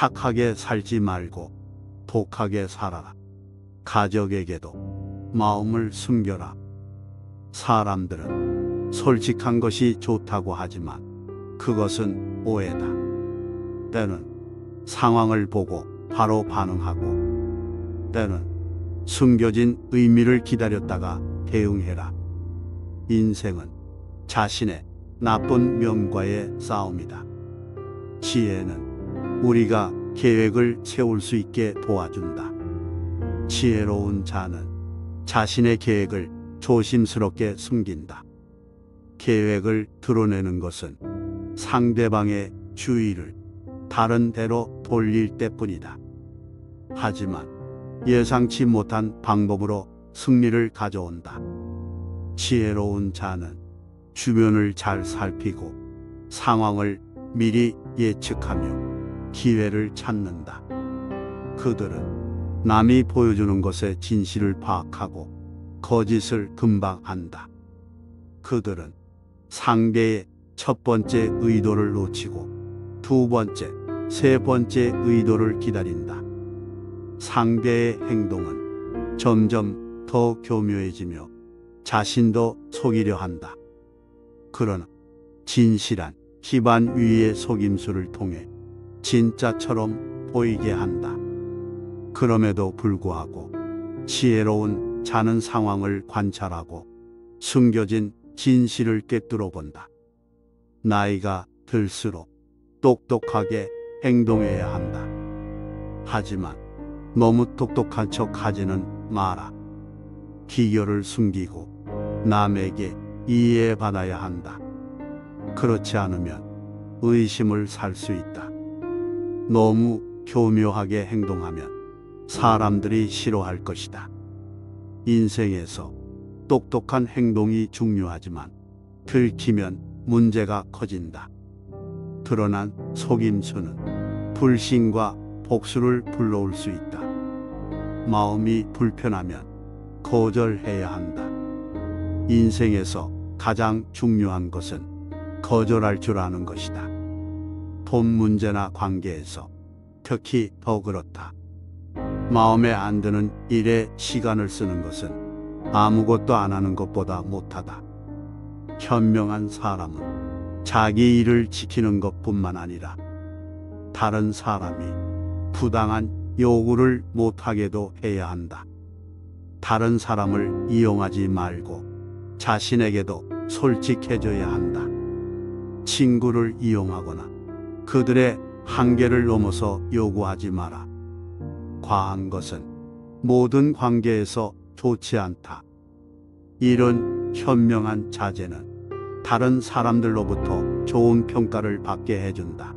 착하게 살지 말고 독하게 살아라. 가족에게도 마음을 숨겨라. 사람들은 솔직한 것이 좋다고 하지만 그것은 오해다. 때는 상황을 보고 바로 반응하고 때는 숨겨진 의미를 기다렸다가 대응해라. 인생은 자신의 나쁜 면과의 싸움이다. 지혜는 우리가 계획을 세울 수 있게 도와준다. 지혜로운 자는 자신의 계획을 조심스럽게 숨긴다. 계획을 드러내는 것은 상대방의 주의를 다른 데로 돌릴 때뿐이다. 하지만 예상치 못한 방법으로 승리를 가져온다. 지혜로운 자는 주변을 잘 살피고 상황을 미리 예측하며 기회를 찾는다. 그들은 남이 보여주는 것의 진실을 파악하고 거짓을 금방 안다. 그들은 상대의 첫 번째 의도를 놓치고 두 번째, 세 번째 의도를 기다린다. 상대의 행동은 점점 더 교묘해지며 자신도 속이려 한다. 그러나 진실한 기반 위의 속임수를 통해 진짜처럼 보이게 한다. 그럼에도 불구하고 지혜로운 자는 상황을 관찰하고 숨겨진 진실을 꿰뚫어 본다. 나이가 들수록 똑똑하게 행동해야 한다. 하지만 너무 똑똑한 척 하지는 마라. 기교를 숨기고 남에게 이해받아야 한다. 그렇지 않으면 의심을 살 수 있다. 너무 교묘하게 행동하면 사람들이 싫어할 것이다. 인생에서 똑똑한 행동이 중요하지만 들키면 문제가 커진다. 드러난 속임수는 불신과 복수를 불러올 수 있다. 마음이 불편하면 거절해야 한다. 인생에서 가장 중요한 것은 거절할 줄 아는 것이다. 돈 문제나 관계에서 특히 더 그렇다. 마음에 안 드는 일에 시간을 쓰는 것은 아무것도 안 하는 것보다 못하다. 현명한 사람은 자기 일을 지키는 것뿐만 아니라 다른 사람이 부당한 요구를 못하게도 해야 한다. 다른 사람을 이용하지 말고 자신에게도 솔직해져야 한다. 친구를 이용하거나 그들의 한계를 넘어서 요구하지 마라. 과한 것은 모든 관계에서 좋지 않다. 이런 현명한 자제는 다른 사람들로부터 좋은 평가를 받게 해준다.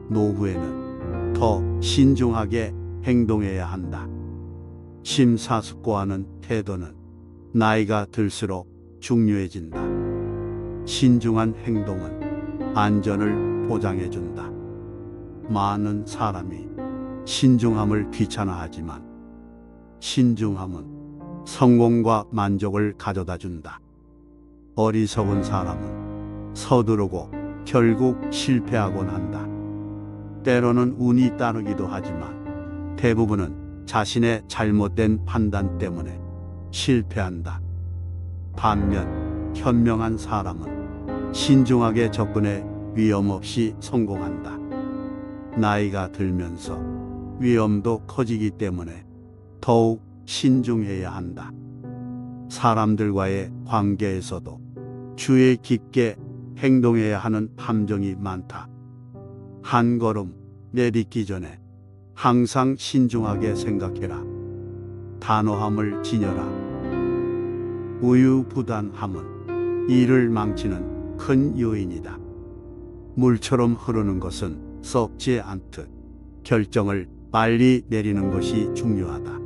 노후에는 더 신중하게 행동해야 한다. 심사숙고하는 태도는 나이가 들수록 중요해진다. 신중한 행동은 안전을 보장해준다. 많은 사람이 신중함을 귀찮아하지만 신중함은 성공과 만족을 가져다 준다. 어리석은 사람은 서두르고 결국 실패하곤 한다. 때로는 운이 따르기도 하지만 대부분은 자신의 잘못된 판단 때문에 실패한다. 반면 현명한 사람은 신중하게 접근해 위험 없이 성공한다. 나이가 들면서 위험도 커지기 때문에 더욱 신중해야 한다. 사람들과의 관계에서도 주의 깊게 행동해야 하는 함정이 많다. 한 걸음 내딛기 전에 항상 신중하게 생각해라. 단호함을 지녀라. 우유부단함은 일을 망치는 큰 요인이다. 물처럼 흐르는 것은 썩지 않듯 결정을 빨리 내리는 것이 중요하다.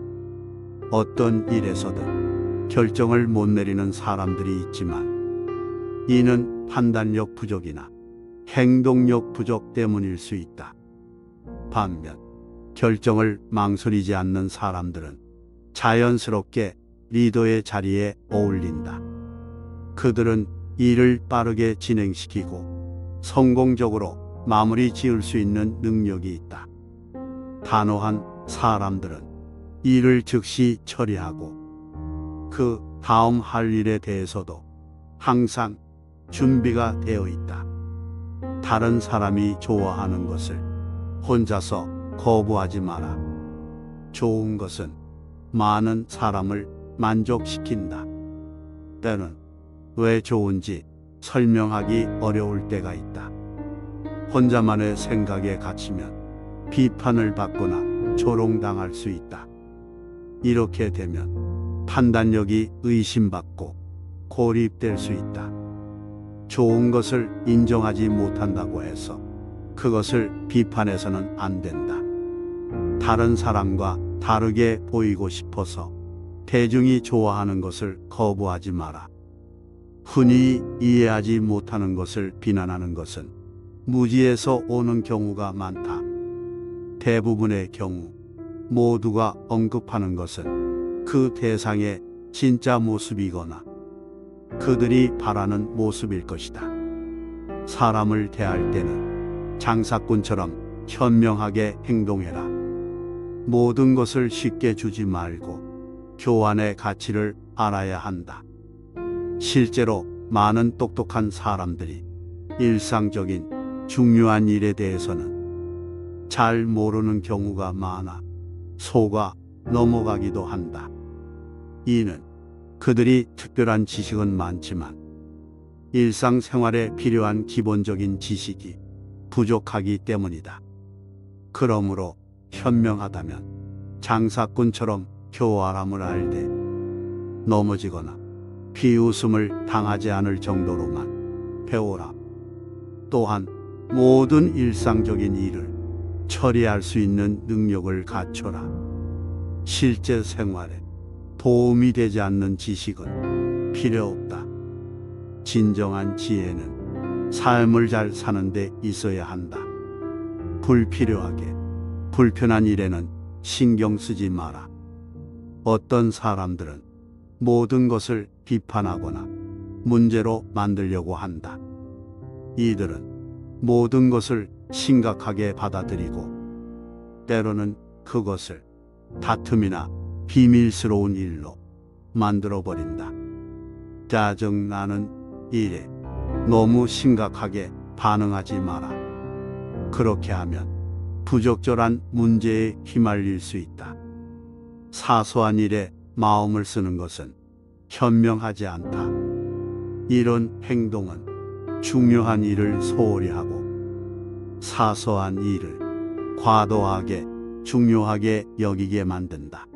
어떤 일에서든 결정을 못 내리는 사람들이 있지만 이는 판단력 부족이나 행동력 부족 때문일 수 있다. 반면 결정을 망설이지 않는 사람들은 자연스럽게 리더의 자리에 어울린다. 그들은 일을 빠르게 진행시키고 성공적으로 마무리 지을 수 있는 능력이 있다. 단호한 사람들은 일을 즉시 처리하고 그 다음 할 일에 대해서도 항상 준비가 되어 있다. 다른 사람이 좋아하는 것을 혼자서 거부하지 마라. 좋은 것은 많은 사람을 만족시킨다. 때는 왜 좋은지 설명하기 어려울 때가 있다. 혼자만의 생각에 갇히면 비판을 받거나 조롱당할 수 있다. 이렇게 되면 판단력이 의심받고 고립될 수 있다. 좋은 것을 인정하지 못한다고 해서 그것을 비판해서는 안 된다. 다른 사람과 다르게 보이고 싶어서 대중이 좋아하는 것을 거부하지 마라. 흔히 이해하지 못하는 것을 비난하는 것은 무지에서 오는 경우가 많다. 대부분의 경우 모두가 언급하는 것은 그 대상의 진짜 모습이거나 그들이 바라는 모습일 것이다. 사람을 대할 때는 장사꾼처럼 현명하게 행동해라. 모든 것을 쉽게 주지 말고 교환의 가치를 알아야 한다. 실제로 많은 똑똑한 사람들이 일상적인 중요한 일에 대해서는 잘 모르는 경우가 많아 속아 넘어가기도 한다. 이는 그들이 특별한 지식은 많지만 일상생활에 필요한 기본적인 지식이 부족하기 때문이다. 그러므로 현명하다면 장사꾼처럼 교활함을 알되 넘어지거나 비웃음을 당하지 않을 정도로만 배워라. 또한 모든 일상적인 일을 처리할 수 있는 능력을 갖춰라. 실제 생활에 도움이 되지 않는 지식은 필요 없다. 진정한 지혜는 삶을 잘 사는 데 있어야 한다. 불필요하게 불편한 일에는 신경 쓰지 마라. 어떤 사람들은 모든 것을 비판하거나 문제로 만들려고 한다. 이들은 모든 것을 심각하게 받아들이고 때로는 그것을 다툼이나 비밀스러운 일로 만들어버린다. 짜증나는 일에 너무 심각하게 반응하지 마라. 그렇게 하면 부적절한 문제에 휘말릴 수 있다. 사소한 일에 마음을 쓰는 것은 현명하지 않다. 이런 행동은 중요한 일을 소홀히 하고 사소한 일을 과도하게 중요하게 여기게 만든다.